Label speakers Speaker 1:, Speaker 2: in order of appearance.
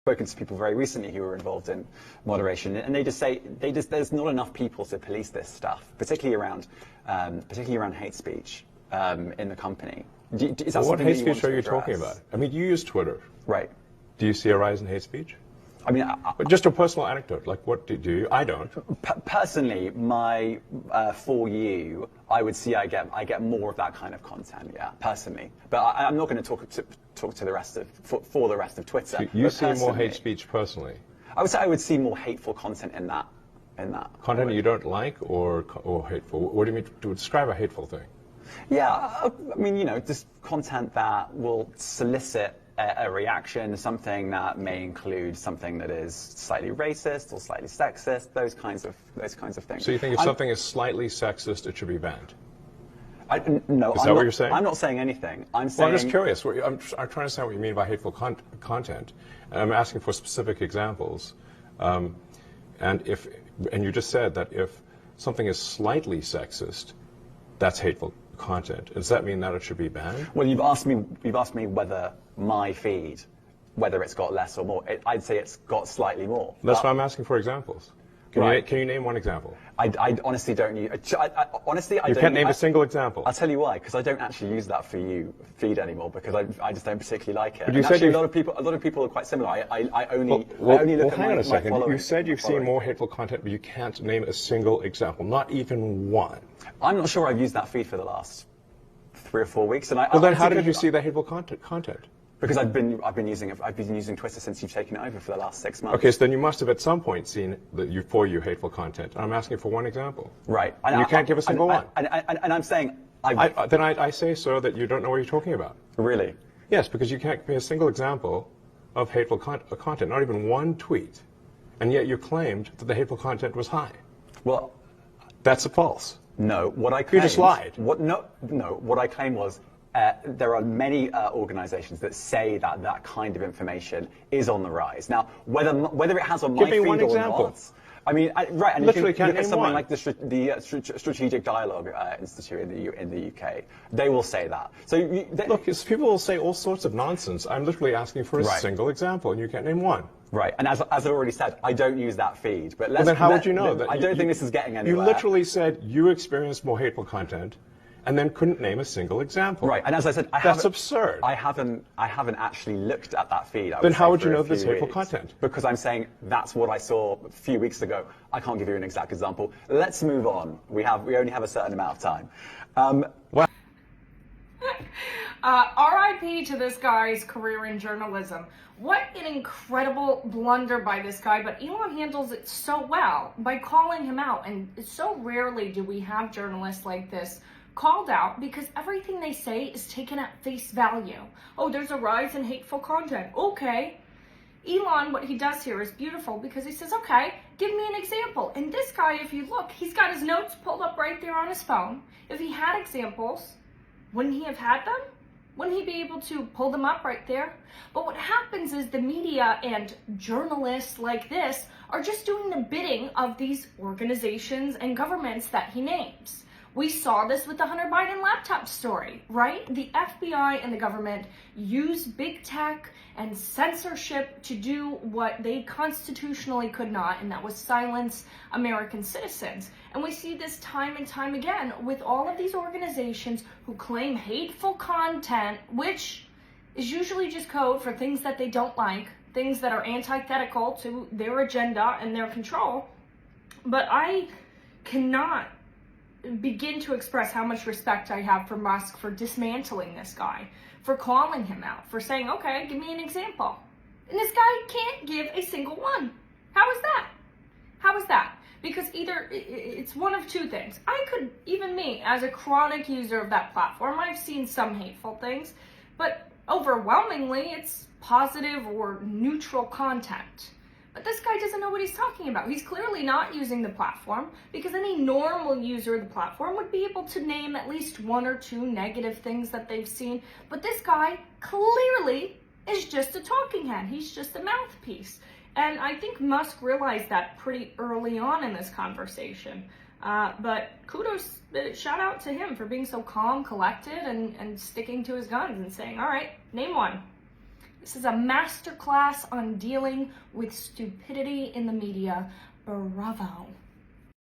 Speaker 1: spoken to people very recently who were involved in moderation, and they just say there's not enough people to police this stuff, particularly around hate speech in the company. Is that
Speaker 2: what hate
Speaker 1: that
Speaker 2: speech are you talking about? I mean, you use Twitter.
Speaker 1: Right.
Speaker 2: Do you see a rise in hate speech?
Speaker 1: I mean,
Speaker 2: just a personal anecdote. Like, what do you? I don't.
Speaker 1: Personally, my For You, I would see I get more of that kind of content. Yeah, personally, but I'm not going to talk to the rest of for the rest of Twitter.
Speaker 2: So you see more hate speech personally?
Speaker 1: I would say I would see more hateful content in that.
Speaker 2: Content you don't like or hateful? What do you mean to describe a hateful thing?
Speaker 1: Yeah, I mean, just content that will solicit a reaction, something that may include something that is slightly racist or slightly sexist, those kinds of things.
Speaker 2: So you think if something is slightly sexist, it should be banned?
Speaker 1: No,
Speaker 2: is that what you're saying?
Speaker 1: I'm not saying anything. I'm saying.
Speaker 2: Well, I'm just curious. I'm trying to understand what you mean by hateful content. And I'm asking for specific examples. And you just said that if something is slightly sexist, that's hateful content. Does that mean that it should be banned?
Speaker 1: Well, you've asked me whether my feed, whether it's got less or more. I'd say it's got slightly more.
Speaker 2: That's why I'm asking for examples. Can you name one example?
Speaker 1: I honestly don't use. Honestly, I
Speaker 2: you
Speaker 1: don't.
Speaker 2: can't name a single example.
Speaker 1: I'll tell you why. Because I don't actually use that For You feed anymore. Because I just don't particularly like it.
Speaker 2: But you
Speaker 1: said
Speaker 2: actually,
Speaker 1: a lot of people are quite similar. I only look at
Speaker 2: hang on a second. You said you've seen
Speaker 1: following.
Speaker 2: more hateful content, but you can't name a single example, not even one.
Speaker 1: I'm not sure I've used that feed for the last 3 or 4 weeks. And
Speaker 2: then how did you see the hateful content?
Speaker 1: Because I've been using Twitter since you've taken it over for the last 6 months.
Speaker 2: Okay, so then you must have at some point seen the For You hateful content. I'm asking for one example.
Speaker 1: Right.
Speaker 2: And you can't give a single one.
Speaker 1: And I'm saying
Speaker 2: I say, sir, that you don't know what you're talking about.
Speaker 1: Really?
Speaker 2: Yes, because you can't give me a single example of hateful content, not even one tweet, and yet you claimed that the hateful content was high.
Speaker 1: Well,
Speaker 2: that's a false.
Speaker 1: No, what I claimed.
Speaker 2: You just lied.
Speaker 1: What I claimed was. There are many organizations that say that kind of information is on the rise. Now, whether it has on my feed or not, I mean, right, and
Speaker 2: literally
Speaker 1: you can look at something
Speaker 2: one.
Speaker 1: like the Strategic Dialogue Institute in the UK. They will say that. So
Speaker 2: look, people will say all sorts of nonsense. I'm literally asking for a single example, and you can't name one.
Speaker 1: Right, and as I've already said, I don't use that feed. But
Speaker 2: then how would you know that?
Speaker 1: I don't think this is getting anywhere.
Speaker 2: You literally said you experienced more hateful content, and then couldn't name a single example.
Speaker 1: Right, and as I said,
Speaker 2: that's absurd.
Speaker 1: I haven't actually looked at that feed.
Speaker 2: Then how would you know this hateful content?
Speaker 1: Because I'm saying that's what I saw a few weeks ago. I can't give you an exact example. Let's move on. We only have a certain amount of time.
Speaker 3: RIP to this guy's career in journalism. What an incredible blunder by this guy, but Elon handles it so well by calling him out. And so rarely do we have journalists like this called out, because everything they say is taken at face value. Oh, there's a rise in hateful content. Okay. Elon, what he does here is beautiful, because he says, okay, give me an example. And this guy, if you look, he's got his notes pulled up right there on his phone. If he had examples, wouldn't he have had them? Wouldn't he be able to pull them up right there? But what happens is the media and journalists like this are just doing the bidding of these organizations and governments that he names. We saw this with the Hunter Biden laptop story, right? The FBI and the government use big tech and censorship to do what they constitutionally could not, and that was silence American citizens. And we see this time and time again with all of these organizations who claim hateful content, which is usually just code for things that they don't like, things that are antithetical to their agenda and their control. But I cannot begin to express how much respect I have for Musk for dismantling this guy, for calling him out, for saying, okay, give me an example. And this guy can't give a single one. How is that? How is that? Because either it's one of two things. Even me, as a chronic user of that platform, I've seen some hateful things, but overwhelmingly it's positive or neutral content. But this guy doesn't know what he's talking about. He's clearly not using the platform, because any normal user of the platform would be able to name at least one or two negative things that they've seen. But this guy clearly is just a talking head. He's just a mouthpiece. And I think Musk realized that pretty early on in this conversation. But kudos, shout out to him for being so calm, collected, and sticking to his guns and saying, all right, name one. This is a masterclass on dealing with stupidity in the media. Bravo.